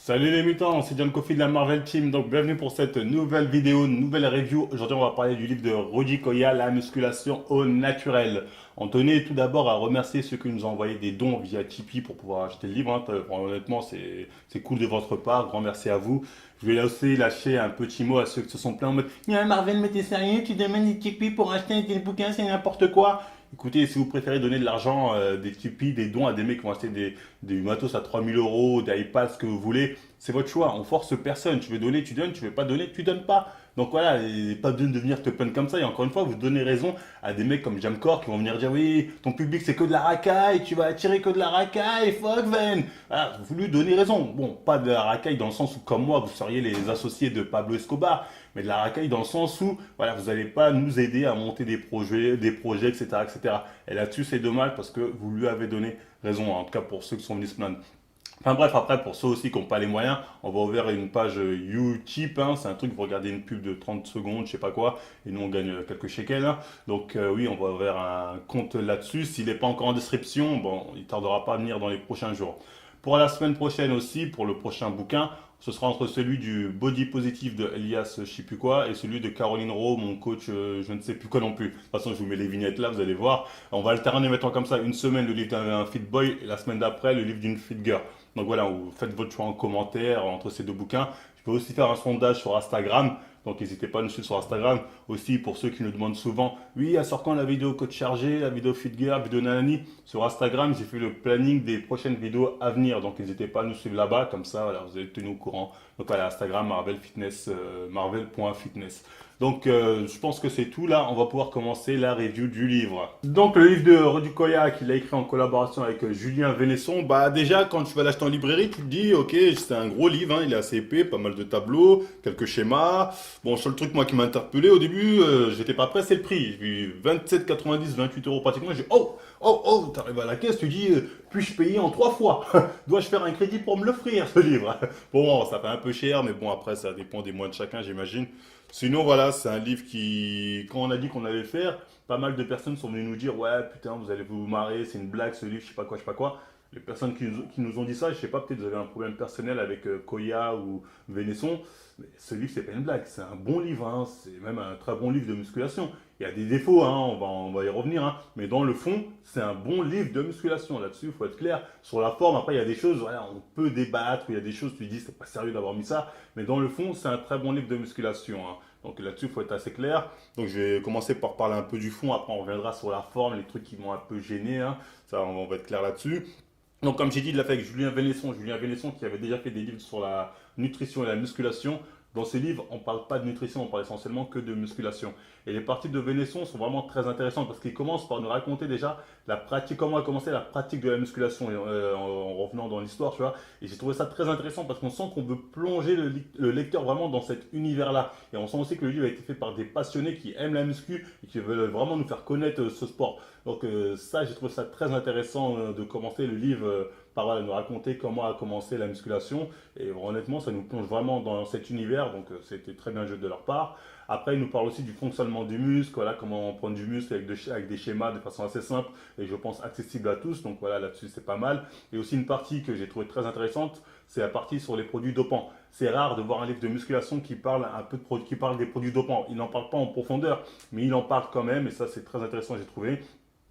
Salut les mutants, c'est John Coffey de la Marvel Team, donc bienvenue pour cette nouvelle vidéo, nouvelle review. Aujourd'hui on va parler du livre de Rudy Koya, La musculation au naturel. On tenait tout d'abord à remercier ceux qui nous ont envoyé des dons via Tipeee pour pouvoir acheter le livre. Honnêtement c'est cool de votre part, grand merci à vous. Je vais là aussi lâcher un petit mot à ceux qui se sont plaints en mode Marvel mais t'es sérieux, tu demandes des Tipeee pour acheter des bouquins, c'est n'importe quoi. Écoutez, si vous préférez donner de l'argent, des Tipeee, des dons à des mecs qui vont acheter des matos à 3000 euros, des iPads, ce que vous voulez, c'est votre choix. On force personne. Tu veux donner, tu donnes. Tu veux pas donner, tu donnes pas. Donc voilà, et pas besoin de venir te plaindre comme ça. Et encore une fois, vous donnez raison à des mecs comme Jamcore qui vont venir dire oui, ton public c'est que de la racaille, tu vas attirer que de la racaille, fuck Ven. Voilà, vous lui donnez raison. Bon, pas de la racaille dans le sens où comme moi, vous seriez les associés de Pablo Escobar, mais de la racaille dans le sens où voilà, vous n'allez pas nous aider à monter des projets, etc., etc. Et là-dessus, c'est dommage parce que vous lui avez donné raison, en tout cas pour ceux qui sont venus se plaindre. Enfin bref, après, pour ceux aussi qui n'ont pas les moyens, on va ouvrir une page Utip, hein, c'est un truc, vous regardez une pub de 30 secondes, je sais pas quoi, et nous on gagne quelques shekels, hein. Donc oui, on va ouvrir un compte là-dessus. S'il n'est pas encore en description, bon, il tardera pas à venir dans les prochains jours. Pour la semaine prochaine aussi, pour le prochain bouquin, ce sera entre celui du Body Positive de Elias je sais plus quoi et celui de Caroline Rowe, mon coach je ne sais plus quoi non plus. De toute façon, je vous mets les vignettes là, vous allez voir. On va alterner maintenant comme ça, une semaine le livre d'un fit boy et la semaine d'après le livre d'une fit girl. Donc voilà, vous faites votre choix en commentaire entre ces deux bouquins. Je peux aussi faire un sondage sur Instagram. Donc n'hésitez pas à nous suivre sur Instagram. Aussi pour ceux qui nous demandent souvent, oui, à sort quand la vidéo code chargé, la vidéo fit girl, la vidéo nanani. Sur Instagram, j'ai fait le planning des prochaines vidéos à venir. Donc n'hésitez pas à nous suivre là-bas. Comme ça, voilà, vous êtes tenus au courant. Donc voilà, Instagram, Marvel Fitness, marvel.fitness. Donc je pense que c'est tout là, on va pouvoir commencer la review du livre. Donc le livre de Rudy Koya qu'il a écrit en collaboration avec Julien Vénesson, bah déjà quand tu vas l'acheter en librairie, tu te dis ok c'est un gros livre, hein, il est assez épais, pas mal de tableaux, quelques schémas. Bon, seul truc moi qui m'a interpellé au début, j'étais pas prêt, c'est le prix. J'ai vu 27,90, 28 euros pratiquement, j'ai dit oh, t'arrives à la caisse, tu dis puis-je payer en 3 fois? Dois-je faire un crédit pour me l'offrir ce livre? Bon, ça fait un peu cher, mais bon après ça dépend des moyens de chacun j'imagine. Sinon, voilà, c'est un livre qui, quand on a dit qu'on allait le faire, pas mal de personnes sont venues nous dire, ouais, putain, vous allez vous marrer, c'est une blague ce livre, je sais pas quoi, je sais pas quoi. Les personnes qui nous ont dit ça, je sais pas, peut-être vous avez un problème personnel avec Koya ou Vénesson, mais ce livre, c'est pas une blague, c'est un bon livre, hein, c'est même un très bon livre de musculation. Il y a des défauts, hein, on va y revenir, hein, mais dans le fond, c'est un bon livre de musculation. Là-dessus, il faut être clair. Sur la forme, après, il y a des choses, voilà, on peut débattre, il y a des choses, tu dis, c'est pas sérieux d'avoir mis ça, mais dans le fond, c'est un très bon livre de musculation, hein. Donc là-dessus, il faut être assez clair. Donc je vais commencer par parler un peu du fond, après on reviendra sur la forme, les trucs qui m'ont un peu gêné, hein. Ça, on va être clair là-dessus. Donc, comme j'ai dit, il l'a fait avec Julien Vénesson qui avait déjà fait des livres sur la nutrition et la musculation. Dans ces livres, on ne parle pas de nutrition, on parle essentiellement que de musculation. Et les parties de Vénesson sont vraiment très intéressantes parce qu'il commence par nous raconter déjà la pratique, comment a commencé la pratique de la musculation en revenant dans l'histoire, tu vois. Et j'ai trouvé ça très intéressant parce qu'on sent qu'on veut plonger le lecteur vraiment dans cet univers-là. Et on sent aussi que le livre a été fait par des passionnés qui aiment la muscu et qui veulent vraiment nous faire connaître ce sport. Donc ça, j'ai trouvé ça très intéressant de commencer le livre par voilà, nous raconter comment a commencé la musculation. Et honnêtement, ça nous plonge vraiment dans cet univers, donc c'était très bien joué de leur part. Après, il nous parle aussi du fonctionnement du muscle, voilà, comment prendre du muscle avec des schémas de façon assez simple et je pense accessible à tous. Donc voilà, là-dessus c'est pas mal. Et aussi une partie que j'ai trouvée très intéressante, c'est la partie sur les produits dopants. C'est rare de voir un livre de musculation qui parle un peu qui parle des produits dopants. Il n'en parle pas en profondeur, mais il en parle quand même et ça c'est très intéressant, j'ai trouvé.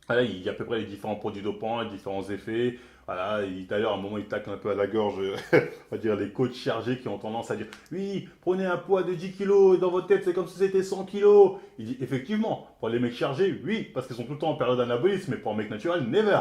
Voilà, il y a à peu près les différents produits dopants, les différents effets. Voilà, d'ailleurs, à un moment, il tacle un peu à la gorge, on va dire, les coachs chargés qui ont tendance à dire oui, prenez un poids de 10 kilos et dans votre tête, c'est comme si c'était 100 kilos. Il dit effectivement, pour les mecs chargés, oui, parce qu'ils sont tout le temps en période d'anabolisme, mais pour un mec naturel, never.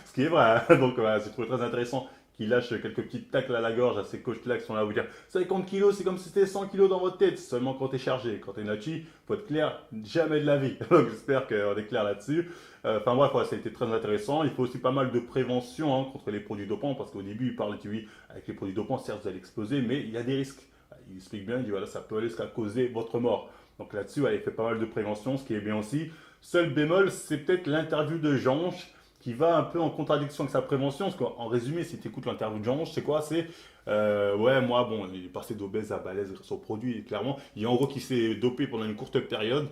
Ce qui est vrai. Donc, voilà, j'ai trouvé très intéressant qu'il lâche quelques petites tacles à la gorge à ces coachs-là qui sont là à vous dire 50 kilos, c'est comme si c'était 100 kilos dans votre tête, seulement quand t'es chargé. Quand t'es nachi, faut être clair, jamais de la vie. Donc, j'espère qu'on est clair là-dessus. Enfin bref, ouais, ça a été très intéressant. Il faut aussi pas mal de prévention hein, contre les produits dopants, parce qu'au début, il parle, dit oui, avec les produits dopants, certes, vous allez exploser, mais il y a des risques. Il explique bien, il dit voilà, ça peut aller jusqu'à causer votre mort. Donc là-dessus, ouais, il fait pas mal de prévention, ce qui est bien aussi. Seul bémol, c'est peut-être l'interview de Janche, qui va un peu en contradiction avec sa prévention, parce qu'en résumé, si tu écoutes l'interview de Janche, c'est quoi? C'est ouais, moi, bon, il est passé d'obèse à balèze grâce au produit, clairement. Il y a en gros qui s'est dopé pendant une courte période.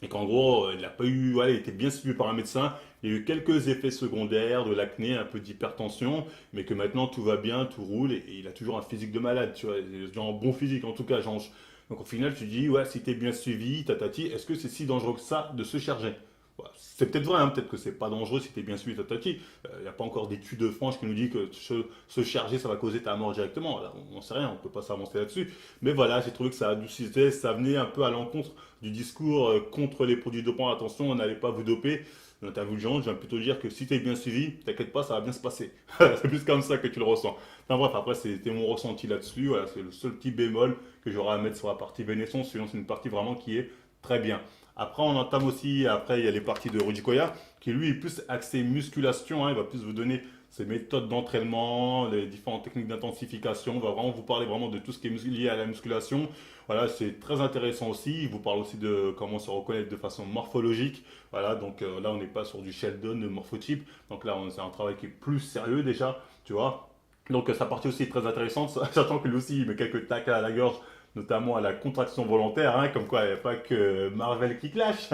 Et qu'en gros, il a pas eu, voilà, il était bien suivi par un médecin. Il y a eu quelques effets secondaires, de l'acné, un peu d'hypertension, mais que maintenant tout va bien, tout roule, et il a toujours un physique de malade, tu vois, genre un bon physique en tout cas. Genre, donc au final, tu te dis, ouais, si t'es bien suivi, tatati, est-ce que c'est si dangereux que ça de se charger? Voilà, c'est peut-être vrai, hein, peut-être que c'est pas dangereux si t'es bien suivi, tatati. Il n'y a pas encore d'études franches qui nous dit que se charger, ça va causer ta mort directement. Là, on n'en sait rien, on peut pas s'avancer là-dessus. Mais voilà, j'ai trouvé que ça adoucissait, ça venait un peu à l'encontre du discours contre les produits dopants. Attention, on n'allait pas vous doper. Dans l'interview de Jean, je viens plutôt dire que si tu es bien suivi, t'inquiète pas, ça va bien se passer. C'est plus comme ça que tu le ressens. Enfin bref, après, c'était mon ressenti là-dessus. Voilà, c'est le seul petit bémol que j'aurai à mettre sur la partie Vénesson. Sinon, c'est une partie vraiment qui est très bien. Après, on entame aussi, après, il y a les parties de Rudy Koya, qui lui est plus axé musculation, hein. Il va plus vous donner ses méthodes d'entraînement, les différentes techniques d'intensification. Il va vraiment vous parler vraiment de tout ce qui est lié à la musculation. Voilà, c'est très intéressant aussi. Il vous parle aussi de comment se reconnaître de façon morphologique. Voilà, donc là, on n'est pas sur du Sheldon, de morphotype. Donc là, c'est un travail qui est plus sérieux déjà, tu vois. Donc sa partie aussi est très intéressante. J'attends que lui aussi il met quelques tacs à la gorge, notamment à la contraction volontaire, hein, comme quoi il n'y a pas que Marvel qui clash.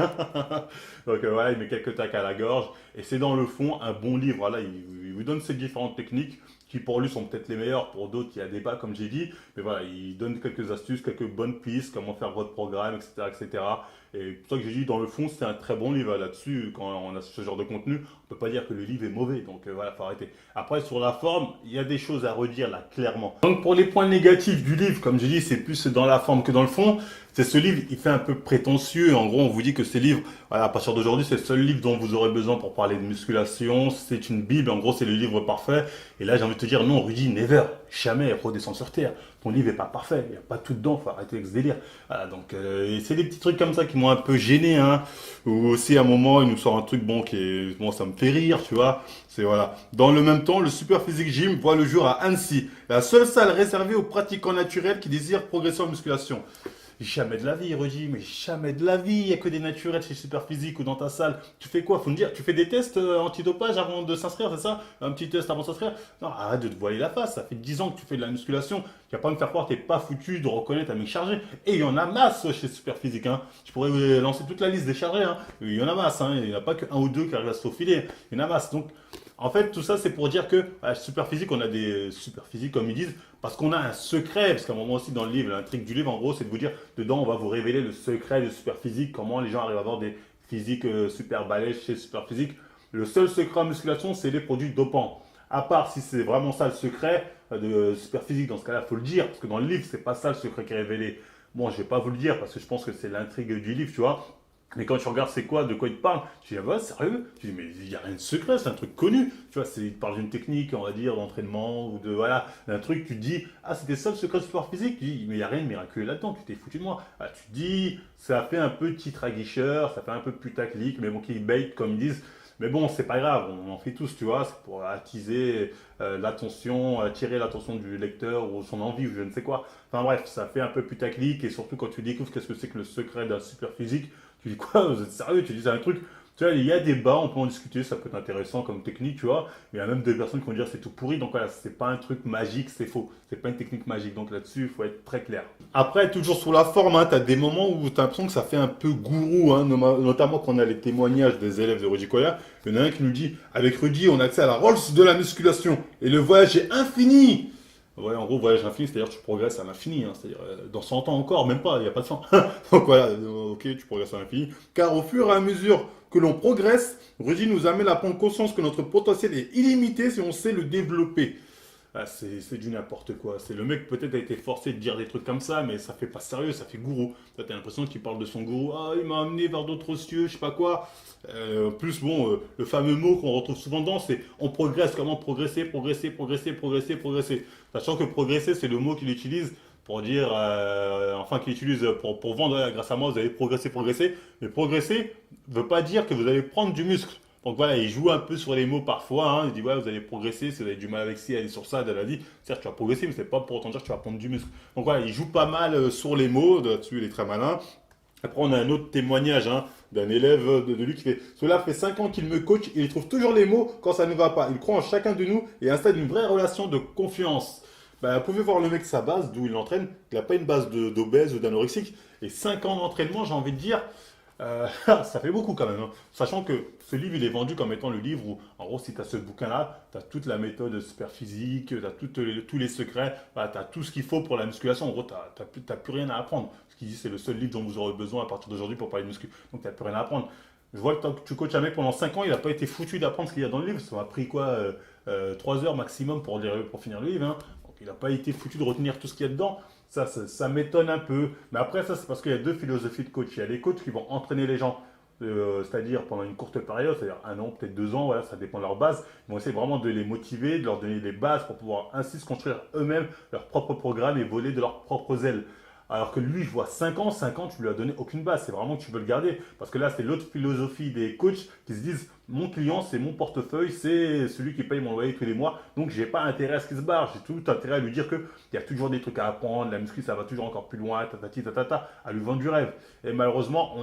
Donc voilà, il met quelques tacs à la gorge. Et c'est dans le fond un bon livre. Voilà, il vous donne ces différentes techniques qui pour lui sont peut-être les meilleures, pour d'autres il y a débat comme j'ai dit. Mais voilà, il donne quelques astuces, quelques bonnes pistes, comment faire votre programme, etc. etc. Et pour ça que j'ai dit, dans le fond, c'est un très bon livre là-dessus. Quand on a ce genre de contenu, on peut pas dire que le livre est mauvais. Donc voilà, faut arrêter. Après, sur la forme, il y a des choses à redire là, clairement. Donc pour les points négatifs du livre, comme j'ai dit, c'est plus dans la forme que dans le fond. C'est ce livre, il fait un peu prétentieux. En gros, on vous dit que ce livre, voilà, à partir d'aujourd'hui, c'est le seul livre dont vous aurez besoin pour parler de musculation. C'est une bible. En gros, c'est le livre parfait. Et là, j'ai envie de te dire, non, Rudy, never, jamais redescend sur terre. Ton livre est pas parfait. Il n'y a pas tout dedans. Faut arrêter avec ce délire. Voilà, donc, c'est des petits trucs comme ça qui m'ont un peu gêné, hein. Ou aussi, à un moment, il nous sort un truc, bon, qui est, bon, ça me fait rire, tu vois. C'est voilà. Dans le même temps, le Super Physique Gym voit le jour à Annecy, la seule salle réservée aux pratiquants naturels qui désirent progresser en musculation. Jamais de la vie, Rudy, mais jamais de la vie. Il n'y a que des naturels chez Superphysique ou dans ta salle. Tu fais quoi? Faut me dire, tu fais des tests antidopage avant de s'inscrire, c'est ça? Un petit test avant de s'inscrire? Non, arrête de te voiler la face. Ça fait 10 ans que tu fais de la musculation. Tu vas pas me faire croire que t'es pas foutu de reconnaître un mec chargé. Et il y en a masse chez Superphysique, hein. Je pourrais vous lancer toute la liste des chargés, hein. Il y en a masse, hein. Il n'y en a pas qu'un ou deux qui arrivent à se faufiler. Il y en a masse. Donc, en fait, tout ça, c'est pour dire que super physique, on a des super physiques, comme ils disent, parce qu'on a un secret. Parce qu'à un moment aussi, dans le livre, l'intrigue du livre, en gros, c'est de vous dire, dedans, on va vous révéler le secret de super physique, comment les gens arrivent à avoir des physiques super balèzes chez super physique. Le seul secret en musculation, c'est les produits dopants. À part si c'est vraiment ça le secret de super physique, dans ce cas-là, il faut le dire, parce que dans le livre, c'est pas ça le secret qui est révélé. Bon, je vais pas vous le dire, parce que je pense que c'est l'intrigue du livre, tu vois. Mais quand tu regardes c'est quoi, de quoi il te parle, tu dis, ah bah sérieux? Tu dis, mais il n'y a rien de secret, c'est un truc connu. Tu vois, il te parle d'une technique, on va dire, d'entraînement, ou de, voilà, d'un truc, tu te dis, ah, c'était ça le secret du sport physique? Tu dis, mais il n'y a rien de miraculeux là-dedans, tu t'es foutu de moi. Ah, tu te dis, ça fait un peu titre aguicheur, ça fait un peu putaclic, mais bon, clickbait, comme ils disent. Mais bon, c'est pas grave, on en fait tous, tu vois, c'est pour attiser l'attention, attirer l'attention du lecteur ou son envie ou je ne sais quoi. Enfin bref, ça fait un peu putaclic et surtout quand tu découvres qu'est-ce que c'est que le secret d'un super physique, tu dis quoi, vous êtes sérieux? Tu dis c'est un truc. Tu vois, il y a des bas, on peut en discuter, ça peut être intéressant comme technique, tu vois. Mais il y a même des personnes qui vont dire c'est tout pourri, donc voilà, c'est pas un truc magique, c'est faux. C'est pas une technique magique, donc là-dessus, il faut être très clair. Après, toujours sur la forme, hein, tu as des moments où tu as l'impression que ça fait un peu gourou, hein, notamment quand on a les témoignages des élèves de Rudy Koya. Il y en a un qui nous dit avec Rudy, on a accès à la Rolls de la musculation et le voyage est infini. Ouais, en gros, voyage infini, c'est-à-dire que tu progresses à l'infini, hein, c'est-à-dire dans 100 ans encore, même pas, il n'y a pas de fin. Donc voilà, ok, tu progresses à l'infini. Car au fur et à mesure que l'on progresse, Rudy nous amène à prendre conscience que notre potentiel est illimité si on sait le développer. Ah, c'est du n'importe quoi. C'est le mec peut-être a été forcé de dire des trucs comme ça, mais ça fait pas sérieux, ça fait gourou. T'as l'impression qu'il parle de son gourou. Ah, il m'a amené vers d'autres cieux, je sais pas quoi. En plus, bon, le fameux mot qu'on retrouve souvent dedans, c'est on progresse. Comment progresser, progresser, progresser, progresser, progresser. Sachant que progresser, c'est le mot qu'il utilise pour dire, enfin qu'il utilise pour vendre, grâce à moi, vous allez progresser, progresser. Mais progresser ne veut pas dire que vous allez prendre du muscle. Donc voilà, il joue un peu sur les mots parfois, hein. Il dit, ouais, vous allez progresser, si vous avez du mal avec ci, allez sur ça, elle a dit, certes, tu vas progresser, mais c'est pas pour autant dire que tu vas prendre du muscle. Donc voilà, il joue pas mal sur les mots, là-dessus, il est très malin. Après, on a un autre témoignage, hein, d'un élève de lui qui fait, cela fait 5 ans qu'il me coach et il trouve toujours les mots quand ça ne va pas. Il croit en chacun de nous et installe une vraie relation de confiance. Bah, vous pouvez voir le mec sa base, d'où il l'entraîne, il n'a pas une base d'obèse ou d'anorexique. Et 5 ans d'entraînement, j'ai envie de dire, Ça fait beaucoup quand même, hein. Sachant que ce livre, il est vendu comme étant le livre où, en gros, si tu as ce bouquin-là, tu as toute la méthode super physique, tu as tous les secrets, tu as tout ce qu'il faut pour la musculation. En gros, tu n'as plus rien à apprendre. Ce qui dit, c'est le seul livre dont vous aurez besoin à partir d'aujourd'hui pour parler de muscu. Donc, tu n'as plus rien à apprendre. Je vois que tu coaches un mec pendant 5 ans, il n'a pas été foutu d'apprendre ce qu'il y a dans le livre. Ça m'a pris quoi 3 heures maximum pour finir le livre, hein. Donc, il n'a pas été foutu de retenir tout ce qu'il y a dedans. Ça m'étonne un peu. Mais après, ça, c'est parce qu'il y a deux philosophies de coach. Il y a les coachs qui vont entraîner les gens, c'est-à-dire pendant une courte période, c'est-à-dire 1 an, peut-être 2 ans, voilà, ça dépend de leur base. Ils vont essayer vraiment de les motiver, de leur donner des bases pour pouvoir ainsi se construire eux-mêmes leur propre programme et voler de leurs propres ailes. Alors que lui, je vois 5 ans, tu lui as donné aucune base. C'est vraiment que tu veux le garder. Parce que là, c'est l'autre philosophie des coachs qui se disent, mon client, c'est mon portefeuille, c'est celui qui paye mon loyer tous les mois. Donc, j'ai pas intérêt à ce qu'il se barre. J'ai tout intérêt à lui dire qu'il y a toujours des trucs à apprendre. La muscu, ça va toujours encore plus loin, tatati, tatata, à lui vendre du rêve. Et malheureusement,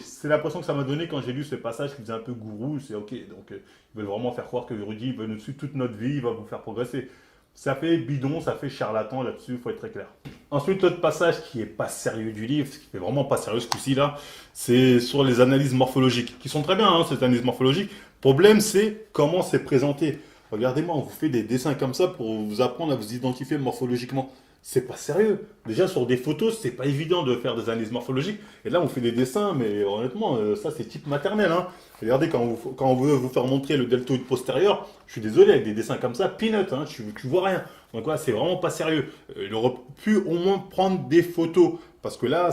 c'est l'impression que ça m'a donné quand j'ai lu ce passage qui faisait un peu gourou. C'est ok. Donc, ils veulent vraiment faire croire que Rudy veut nous suivre toute notre vie, il va vous faire progresser. Ça fait bidon, ça fait charlatan là-dessus, il faut être très clair. Ensuite, l'autre passage qui est pas sérieux du livre, ce qui fait vraiment pas sérieux ce coup-ci là, c'est sur les analyses morphologiques, qui sont très bien, hein, ces analyses morphologiques. Le problème, c'est comment c'est présenté. Regardez-moi, on vous fait des dessins comme ça pour vous apprendre à vous identifier morphologiquement. C'est pas sérieux. Déjà, sur des photos, c'est pas évident de faire des analyses morphologiques. Et là, on fait des dessins, mais honnêtement, ça, c'est type maternel, hein. Regardez, quand on veut vous faire montrer le deltoïde postérieur, je suis désolé, avec des dessins comme ça, peanut, hein, tu vois rien. Donc, voilà, c'est vraiment pas sérieux. Il aurait pu au moins prendre des photos. Parce que là,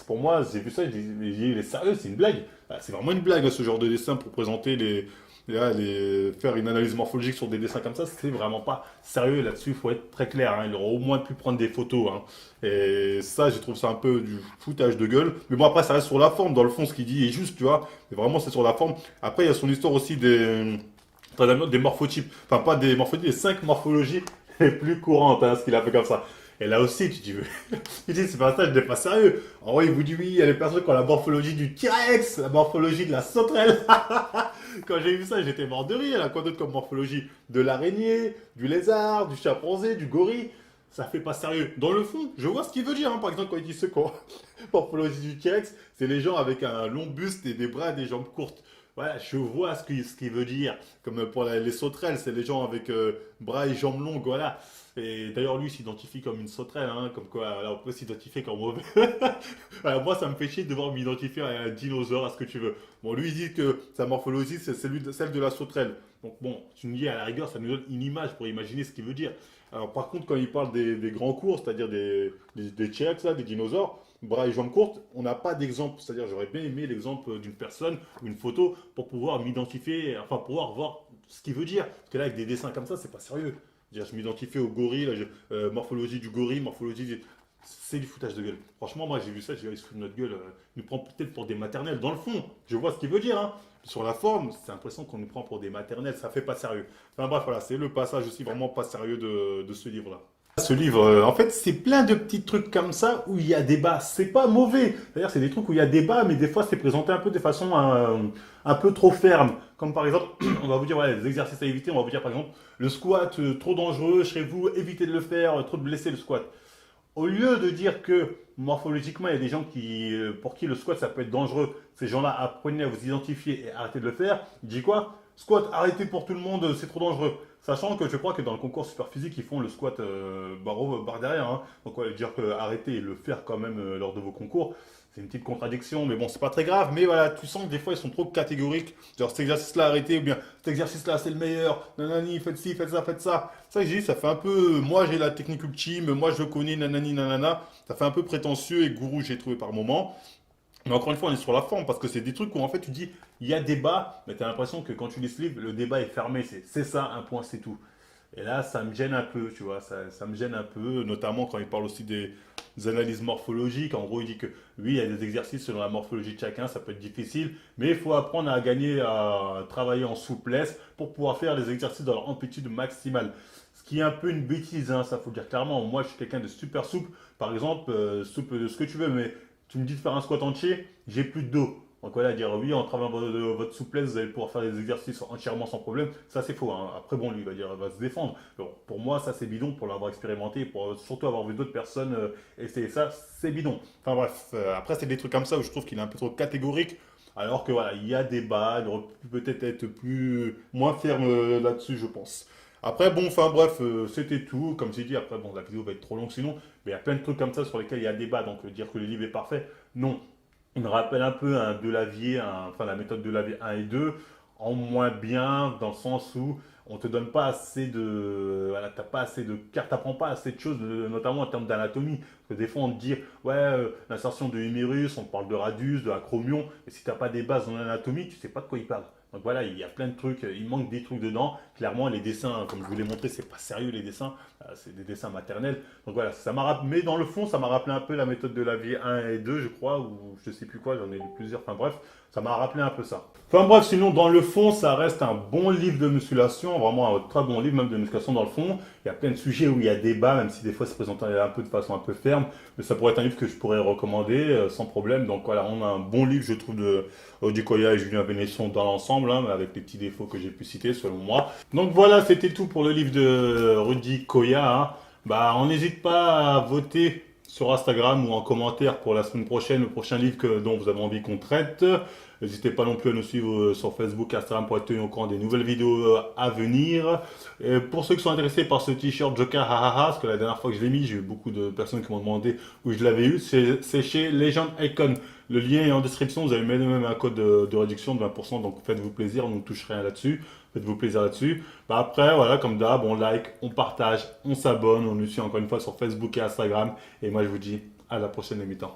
pour moi, j'ai vu ça, j'ai dit, mais il est sérieux, c'est une blague. Ah, c'est vraiment une blague, ce genre de dessin pour présenter faire une analyse morphologique sur des dessins comme ça, c'est vraiment pas sérieux là-dessus, il faut être très clair, hein. Il aurait au moins pu prendre des photos, hein. Et ça, je trouve ça un peu du foutage de gueule. Mais bon, après, ça reste sur la forme. Dans le fond, ce qu'il dit est juste, tu vois. Mais vraiment, c'est sur la forme. Après, il y a son histoire aussi des morphotypes. Enfin, pas des morphotypes, des 5 morphologies les plus courantes, hein, ce qu'il a fait comme ça. Et là aussi, tu dis, tu dis, c'est pas ça, je n'est pas sérieux. En vrai, il vous dit, oui, il y a les personnes qui ont la morphologie du T-Rex, la morphologie de la sauterelle. Quand j'ai vu ça, j'étais mort de rire. Elle a quoi d'autre comme morphologie? De l'araignée, du lézard, du chimpanzé, du gorille. Ça fait pas sérieux. Dans le fond, je vois ce qu'il veut dire, hein. Par exemple, quand il dit ce qu'on morphologie du T-Rex, c'est les gens avec un long buste et des bras et des jambes courtes. Voilà, je vois ce qu'il veut dire. Comme pour les sauterelles, c'est les gens avec bras et jambes longues, voilà. Et d'ailleurs, lui, il s'identifie comme une sauterelle, hein, comme quoi, voilà, on peut s'identifier comme on veut. Voilà, moi, ça me fait chier de devoir m'identifier à un dinosaure, à ce que tu veux. Bon, lui, il dit que sa morphologie, c'est celle de la sauterelle. Donc, bon, tu me dis, à la rigueur, ça nous donne une image pour imaginer ce qu'il veut dire. Alors, par contre, quand il parle des grands cours, c'est-à-dire des T-Rex, là, des dinosaures, bras et jambes courtes, on n'a pas d'exemple. C'est-à-dire, j'aurais bien aimé l'exemple d'une personne ou une photo pour pouvoir m'identifier, enfin, pouvoir voir ce qu'il veut dire. Parce que là, avec des dessins comme ça, c'est pas sérieux. Dire, je m'identifie au gorille, là, morphologie du gorille, c'est du foutage de gueule. Franchement, moi j'ai vu ça, j'ai dit, il se fout de notre gueule. Il nous prend peut-être pour des maternelles. Dans le fond, je vois ce qu'il veut dire, hein. Sur la forme, c'est l'impression qu'on nous prend pour des maternelles, ça fait pas sérieux. Enfin bref, voilà, c'est le passage aussi vraiment pas sérieux de ce livre-là. Ce livre, en fait, c'est plein de petits trucs comme ça où il y a débat. C'est pas mauvais. D'ailleurs, c'est des trucs où il y a débat, mais des fois, c'est présenté un peu de façon un peu trop ferme. Comme par exemple, on va vous dire, voilà, les exercices à éviter. On va vous dire, par exemple, le squat, trop dangereux chez vous, évitez de le faire, trop de blessés le squat. Au lieu de dire que morphologiquement, il y a des gens pour qui le squat, ça peut être dangereux, ces gens-là, apprenez à vous identifier et arrêtez de le faire, il dit quoi? Squat, arrêtez pour tout le monde, c'est trop dangereux. Sachant que je crois que dans le concours super physique, ils font le squat barreau, barre derrière, hein. Donc, on va dire que arrêtez et le faire quand même lors de vos concours. C'est une petite contradiction, mais bon, c'est pas très grave. Mais voilà, tu sens que des fois, ils sont trop catégoriques. Genre, cet exercice-là, arrêtez, ou bien cet exercice-là, c'est le meilleur. Nanani, faites ci, faites ça, faites ça. Ça, je dis, ça fait un peu. Moi, j'ai la technique ultime, moi, je le connais, nanani, nanana. Ça fait un peu prétentieux et gourou, j'ai trouvé par moment. Mais encore une fois, on est sur la forme parce que c'est des trucs où en fait tu dis il y a débat, mais tu as l'impression que quand tu lis ce livre, le débat est fermé. C'est ça, un point, c'est tout. Et là, ça me gêne un peu, tu vois, ça me gêne un peu, notamment quand il parle aussi des analyses morphologiques. En gros, il dit que oui, il y a des exercices selon la morphologie de chacun, ça peut être difficile, mais il faut apprendre à gagner, à travailler en souplesse pour pouvoir faire les exercices dans leur amplitude maximale. Ce qui est un peu une bêtise, hein, ça faut le dire clairement. Moi, je suis quelqu'un de super souple, par exemple, souple de ce que tu veux, mais tu me dis de faire un squat entier, j'ai plus de dos. Donc voilà, dire oui, en travaillant votre souplesse, vous allez pouvoir faire des exercices entièrement sans problème, ça c'est faux, hein. Après bon, lui il va se défendre. Bon, pour moi, ça c'est bidon pour l'avoir expérimenté, pour surtout avoir vu d'autres personnes essayer ça, c'est bidon. Enfin bref, après c'est des trucs comme ça où je trouve qu'il est un peu trop catégorique. Alors que voilà, il y a débat, il aurait pu peut-être être plus moins ferme là-dessus, je pense. Après, bon, enfin bref, c'était tout. Comme j'ai dit, après, bon, la vidéo va être trop longue sinon, mais il y a plein de trucs comme ça sur lesquels il y a débat. Donc, dire que le livre est parfait, non. Il me rappelle un peu un Delavier, enfin la méthode Delavier 1 et 2, en moins bien, dans le sens où on te donne pas assez de, voilà, t'as pas assez de cartes, t'apprends pas assez de choses, notamment en termes d'anatomie. Parce que des fois on te dit, ouais, l'insertion de humérus, on te parle de radius, de acromion, mais si t'as pas des bases en anatomie, tu sais pas de quoi il parle. Donc voilà, il y a plein de trucs, il manque des trucs dedans. Clairement, les dessins, comme je vous l'ai montré, c'est pas sérieux les dessins, c'est des dessins maternels. Donc voilà, mais dans le fond, ça m'a rappelé un peu la méthode de Lavier 1 et 2, je crois, ou je sais plus quoi, j'en ai lu plusieurs, enfin bref, ça m'a rappelé un peu ça. Enfin bref, sinon dans le fond, ça reste un bon livre de musculation, vraiment un très bon livre même de musculation dans le fond. Il y a plein de sujets où il y a débat, même si des fois c'est présenté un peu de façon un peu ferme, mais ça pourrait être un livre que je pourrais recommander sans problème. Donc voilà, on a un bon livre, je trouve, de Audi Koya et Julien Vénesson dans l'ensemble, hein, avec les petits défauts que j'ai pu citer selon moi. Donc voilà, c'était tout pour le livre de Rudy Koya, hein. Bah, on n'hésite pas à voter sur Instagram ou en commentaire pour la semaine prochaine, le prochain livre dont vous avez envie qu'on traite. N'hésitez pas non plus à nous suivre sur Facebook, Instagram pour être tenu au courant des nouvelles vidéos à venir. Et pour ceux qui sont intéressés par ce t-shirt Joker Hahaha, parce que la dernière fois que je l'ai mis, j'ai eu beaucoup de personnes qui m'ont demandé où je l'avais eu. C'est chez Legend Icon. Le lien est en description. Vous avez même un code de réduction de 20%. Donc faites-vous plaisir, on ne touche rien là-dessus. Faites-vous plaisir là-dessus. Bah après, voilà, comme d'hab, on like, on partage, on s'abonne. On nous suit encore une fois sur Facebook et Instagram. Et moi, je vous dis à la prochaine émission.